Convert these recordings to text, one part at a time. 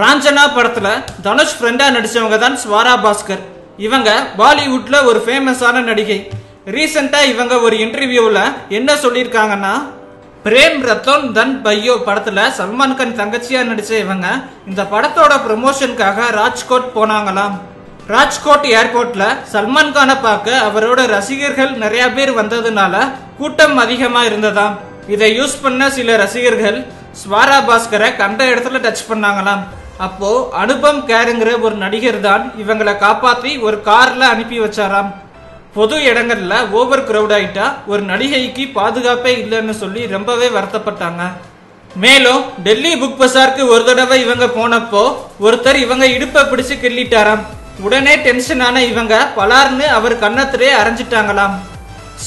ராஞ்சனா படத்துல தனுஷ் ஃப்ரெண்டா நடிச்சவங்க தான் ஸ்வாரா பாஸ்கர். இவங்க பாலிவுட்ல ஒரு ஃபேமஸான நடிகை. ரீசெண்டா இவங்க ஒரு இன்டர்வியூல என்ன சொல்லியிருக்காங்கன்னா, பிரேம் ரத்தன் தன் பையோ படத்துல சல்மான் கான் தங்கச்சியா நடிச்ச இவங்க இந்த படத்தோட ப்ரமோஷனுக்காக ராஜ்கோட் போனாங்களாம். ராஜ்கோட் ஏர்போர்ட்ல சல்மான் கானை பார்க்க அவரோட ரசிகர்கள் நிறைய பேர் வந்ததுனால கூட்டம் அதிகமா இருந்ததாம். இதை யூஸ் பண்ண சில ரசிகர்கள் ஸ்வாரா பாஸ்கரை கண்ட இடத்துல டச் பண்ணாங்களாம். அப்போ அனுபம் கேருங்கிற ஒரு நடிகர் தான் இவங்களை காப்பாத்தி ஒரு கார்ல அனுப்பி வச்சாராம். பொது இடங்கள்ல ஓவர் கிரௌட் ஆயிட்டா ஒரு நடிகைக்கு பாதுகாப்பே இல்லைன்னு சொல்லி ரொம்பவே வருத்தப்பட்டாங்க. மேலும் டெல்லி புக் பசாருக்கு ஒரு தடவை இவங்க போனப்போ ஒருத்தர் இவங்க இடுப்பை பிடிச்சு கிள்ளிட்டாராம். உடனே டென்ஷனான இவங்க பலார்னு அவர் கன்னத்திலே அரைஞ்சிட்டாங்களாம்.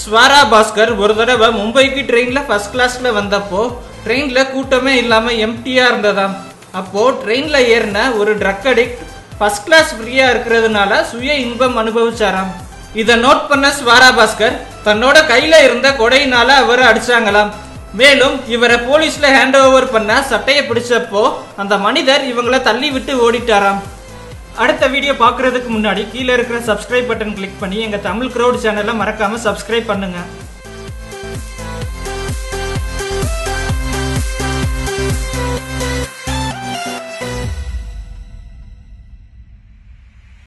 ஸ்வாரா பாஸ்கர் ஒரு தடவை மும்பைக்கு ட்ரெயின்ல ஃபர்ஸ்ட் கிளாஸ்ல வந்தப்போ ட்ரெயின்ல கூட்டமே இல்லாம எம்டியா இருந்ததாம். அப்போ ட்ரெயின்ல ஏறின ஒரு ட்ரக் அடிக்ட் ஃபர்ஸ்ட் கிளாஸ் ஃப்ரீயா இருக்கிறதுனால சுய இன்பம் அனுபவிச்சாராம். இதை நோட் பண்ண ஸ்வாரா பாஸ்கர் தன்னோட கையில இருந்த கொடையினால அவரை அடிச்சாங்களாம். மேலும் இவரை போலீஸ்ல ஹேண்ட் ஓவர் பண்ண சட்டையை பிடிச்சப்போ அந்த மனிதர் இவங்களை தள்ளி விட்டு ஓடிட்டாராம். அடுத்த வீடியோ பார்க்கறதுக்கு முன்னாடி கீழே இருக்கிற சப்ஸ்கிரைப் பட்டன் கிளிக் பண்ணி எங்க தமிழ் கிரௌட் சேனலை மறக்காம சப்ஸ்கிரைப் பண்ணுங்க.